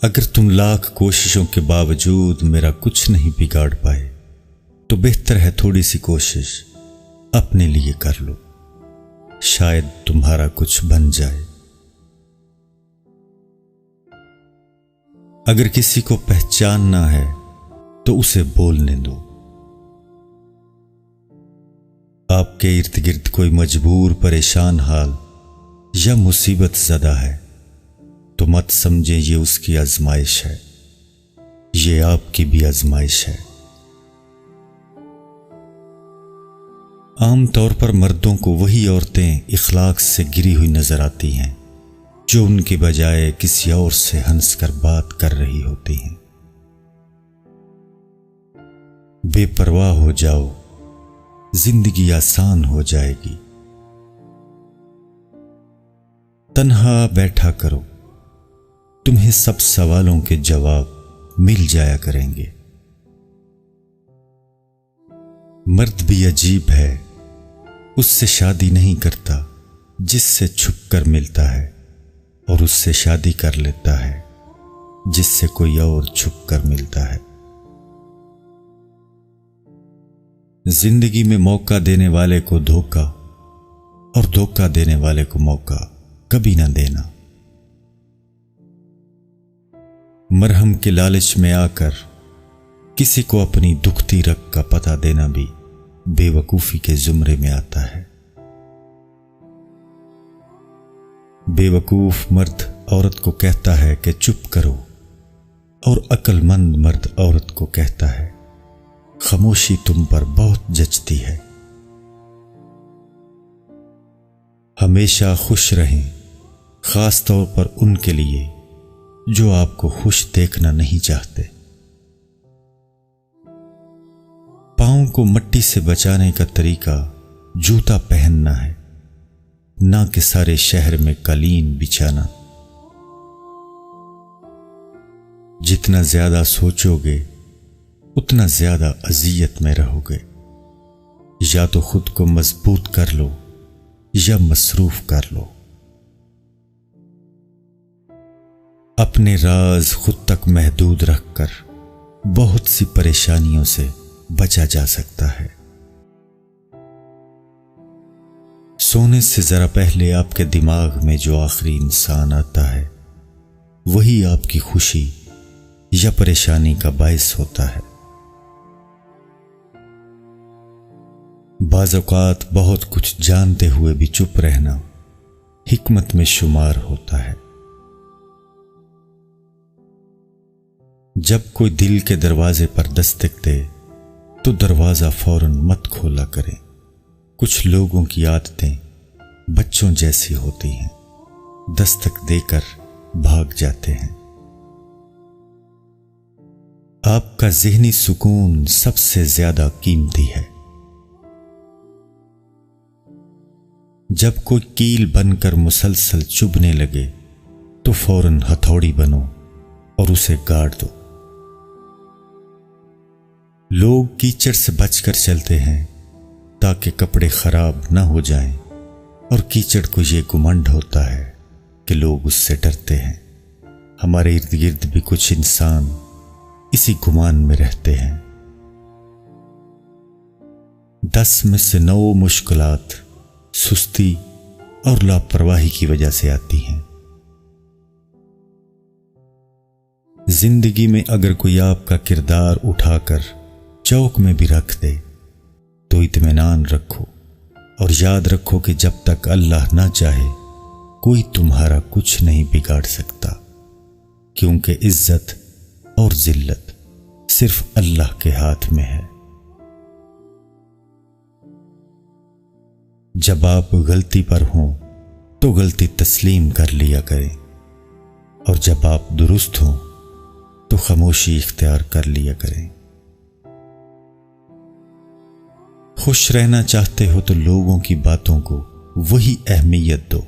اگر تم لاکھ کوششوں کے باوجود میرا کچھ نہیں بگاڑ پائے تو بہتر ہے تھوڑی سی کوشش اپنے لیے کر لو، شاید تمہارا کچھ بن جائے۔ اگر کسی کو پہچاننا ہے تو اسے بولنے دو۔ آپ کے ارد گرد کوئی مجبور، پریشان حال یا مصیبت زدہ ہے تو مت سمجھیں یہ اس کی آزمائش ہے، یہ آپ کی بھی آزمائش ہے۔ عام طور پر مردوں کو وہی عورتیں اخلاق سے گری ہوئی نظر آتی ہیں جو ان کے بجائے کسی اور سے ہنس کر بات کر رہی ہوتی ہیں۔ بے پرواہ ہو جاؤ، زندگی آسان ہو جائے گی۔ تنہا بیٹھا کرو، تمہیں سب سوالوں کے جواب مل جایا کریں گے۔ مرد بھی عجیب ہے، اس سے شادی نہیں کرتا جس سے چھپ کر ملتا ہے، اور اس سے شادی کر لیتا ہے جس سے کوئی اور چھپ کر ملتا ہے۔ زندگی میں موقع دینے والے کو دھوکا اور دھوکا دینے والے کو موقع کبھی نہ دینا۔ مرہم کے لالچ میں آ کر کسی کو اپنی دکھتی رگ کا پتہ دینا بھی بے وقوفی کے زمرے میں آتا ہے۔ بے وقوف مرد عورت کو کہتا ہے کہ چپ کرو، اور عقل مند مرد عورت کو کہتا ہے خاموشی تم پر بہت جچتی ہے۔ ہمیشہ خوش رہیں، خاص طور پر ان کے لیے جو آپ کو خوش دیکھنا نہیں چاہتے۔ پاؤں کو مٹی سے بچانے کا طریقہ جوتا پہننا ہے، نہ کہ سارے شہر میں قالین بچھانا۔ جتنا زیادہ سوچو گے اتنا زیادہ اذیت میں رہو گے۔ یا تو خود کو مضبوط کر لو یا مصروف کر لو۔ اپنے راز خود تک محدود رکھ کر بہت سی پریشانیوں سے بچا جا سکتا ہے۔ سونے سے ذرا پہلے آپ کے دماغ میں جو آخری انسان آتا ہے وہی آپ کی خوشی یا پریشانی کا باعث ہوتا ہے۔ بعض اوقات بہت کچھ جانتے ہوئے بھی چپ رہنا حکمت میں شمار ہوتا ہے۔ جب کوئی دل کے دروازے پر دستک دے تو دروازہ فوراً مت کھولا کریں۔ کچھ لوگوں کی عادتیں بچوں جیسی ہوتی ہیں، دستک دے کر بھاگ جاتے ہیں۔ آپ کا ذہنی سکون سب سے زیادہ قیمتی ہے۔ جب کوئی کیل بن کر مسلسل چبھنے لگے تو فوراً ہتھوڑی بنو اور اسے گاڑ دو۔ لوگ کیچڑ سے بچ کر چلتے ہیں تاکہ کپڑے خراب نہ ہو جائیں، اور کیچڑ کو یہ گمنڈ ہوتا ہے کہ لوگ اس سے ڈرتے ہیں۔ ہمارے ارد گرد بھی کچھ انسان اسی گمان میں رہتے ہیں۔ 10 میں سے 9 مشکلات سستی اور لاپرواہی کی وجہ سے آتی ہیں۔ زندگی میں اگر کوئی آپ کا کردار اٹھا کر چوک میں بھی رکھ دے تو اطمینان رکھو، اور یاد رکھو کہ جب تک اللہ نہ چاہے کوئی تمہارا کچھ نہیں بگاڑ سکتا، کیونکہ عزت اور ذلت صرف اللہ کے ہاتھ میں ہے۔ جب آپ غلطی پر ہوں تو غلطی تسلیم کر لیا کریں، اور جب آپ درست ہوں تو خاموشی اختیار کر لیا کریں۔ خوش رہنا چاہتے ہو تو لوگوں کی باتوں کو وہی اہمیت دو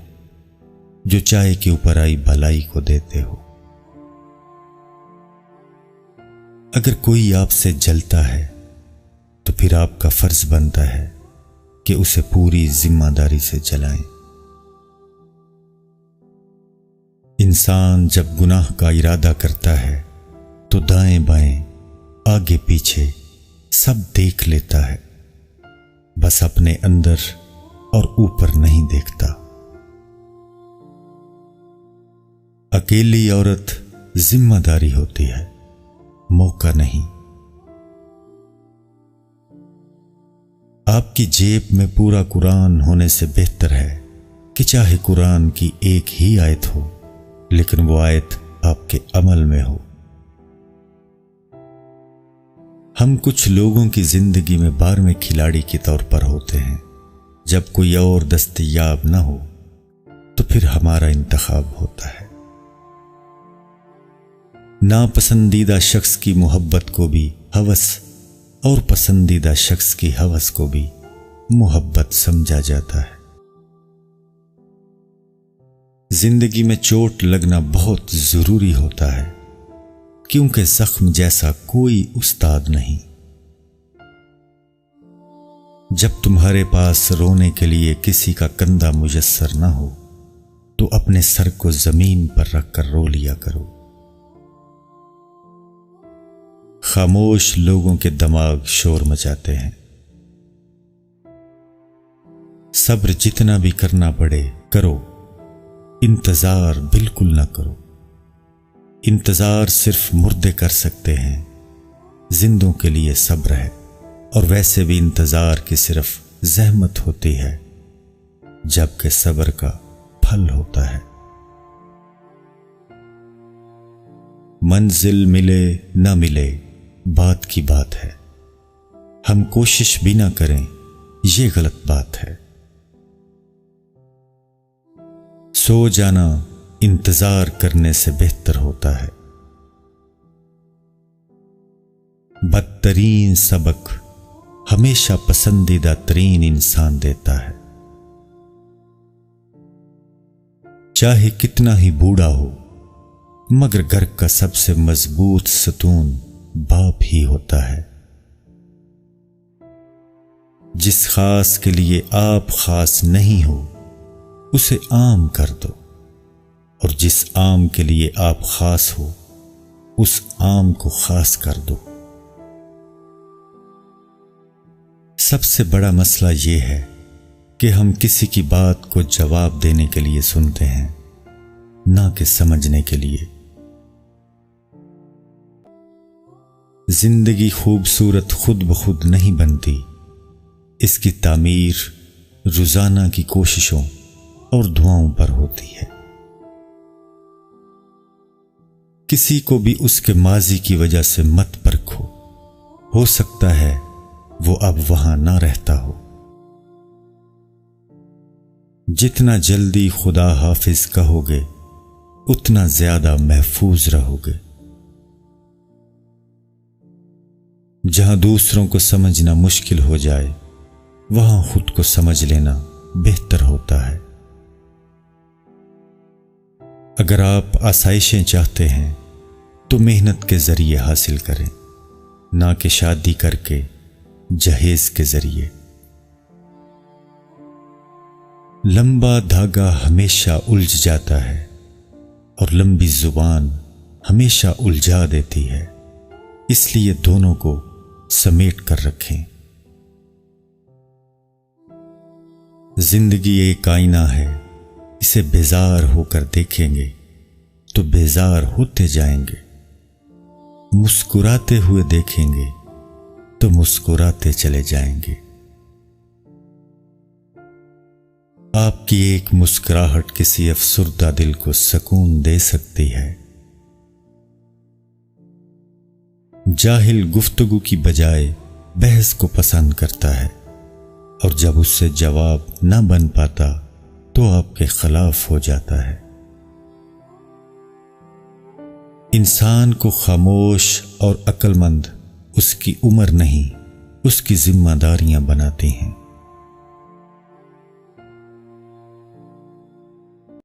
جو چائے کے اوپر آئی بھلائی کو دیتے ہو۔ اگر کوئی آپ سے جلتا ہے تو پھر آپ کا فرض بنتا ہے کہ اسے پوری ذمہ داری سے جلائیں۔ انسان جب گناہ کا ارادہ کرتا ہے تو دائیں بائیں آگے پیچھے سب دیکھ لیتا ہے، بس اپنے اندر اور اوپر نہیں دیکھتا۔ اکیلی عورت ذمہ داری ہوتی ہے، موقع نہیں۔ آپ کی جیب میں پورا قرآن ہونے سے بہتر ہے کہ چاہے قرآن کی ایک ہی آیت ہو لیکن وہ آیت آپ کے عمل میں ہو۔ ہم کچھ لوگوں کی زندگی میں 12ویں کھلاڑی کے طور پر ہوتے ہیں۔ جب کوئی اور دستیاب نہ ہو تو پھر ہمارا انتخاب ہوتا ہے۔ ناپسندیدہ شخص کی محبت کو بھی ہوس اور پسندیدہ شخص کی ہوس کو بھی محبت سمجھا جاتا ہے۔ زندگی میں چوٹ لگنا بہت ضروری ہوتا ہے، کیونکہ زخم جیسا کوئی استاد نہیں۔ جب تمہارے پاس رونے کے لیے کسی کا کندھا میسر نہ ہو تو اپنے سر کو زمین پر رکھ کر رو لیا کرو۔ خاموش لوگوں کے دماغ شور مچاتے ہیں۔ صبر جتنا بھی کرنا پڑے کرو، انتظار بالکل نہ کرو۔ انتظار صرف مردے کر سکتے ہیں، زندوں کے لیے صبر ہے، اور ویسے بھی انتظار کی صرف زحمت ہوتی ہے، جبکہ صبر کا پھل ہوتا ہے۔ منزل ملے نہ ملے بات کی بات ہے، ہم کوشش بھی نہ کریں یہ غلط بات ہے۔ سو جانا انتظار کرنے سے بہتر ہوتا ہے۔ بدترین سبق ہمیشہ پسندیدہ ترین انسان دیتا ہے۔ چاہے کتنا ہی بوڑھا ہو مگر گھر کا سب سے مضبوط ستون باپ ہی ہوتا ہے۔ جس خاص کے لیے آپ خاص نہیں ہو اسے عام کر دو، اور جس عام کے لیے آپ خاص ہو اس عام کو خاص کر دو۔ سب سے بڑا مسئلہ یہ ہے کہ ہم کسی کی بات کو جواب دینے کے لیے سنتے ہیں، نہ کہ سمجھنے کے لیے۔ زندگی خوبصورت خود بخود نہیں بنتی، اس کی تعمیر روزانہ کی کوششوں اور دعاؤں پر ہوتی ہے۔ کسی کو بھی اس کے ماضی کی وجہ سے مت پرکھو، ہو سکتا ہے وہ اب وہاں نہ رہتا ہو۔ جتنا جلدی خدا حافظ کہو گے اتنا زیادہ محفوظ رہو گے۔ جہاں دوسروں کو سمجھنا مشکل ہو جائے وہاں خود کو سمجھ لینا بہتر ہوتا ہے۔ اگر آپ آسائشیں چاہتے ہیں تو محنت کے ذریعے حاصل کریں، نہ کہ شادی کر کے جہیز کے ذریعے۔ لمبا دھاگا ہمیشہ الجھ جاتا ہے اور لمبی زبان ہمیشہ الجھا دیتی ہے، اس لیے دونوں کو سمیٹ کر رکھیں۔ زندگی ایک آئینہ ہے، اسے بیزار ہو کر دیکھیں گے تو بیزار ہوتے جائیں گے، مسکراتے ہوئے دیکھیں گے تو مسکراتے چلے جائیں گے۔ آپ کی ایک مسکراہٹ کسی افسردہ دل کو سکون دے سکتی ہے۔ جاہل گفتگو کی بجائے بحث کو پسند کرتا ہے، اور جب اس سے جواب نہ بن پاتا تو آپ کے خلاف ہو جاتا ہے۔ انسان کو خاموش اور عقل مند اس کی عمر نہیں، اس کی ذمہ داریاں بناتی ہیں۔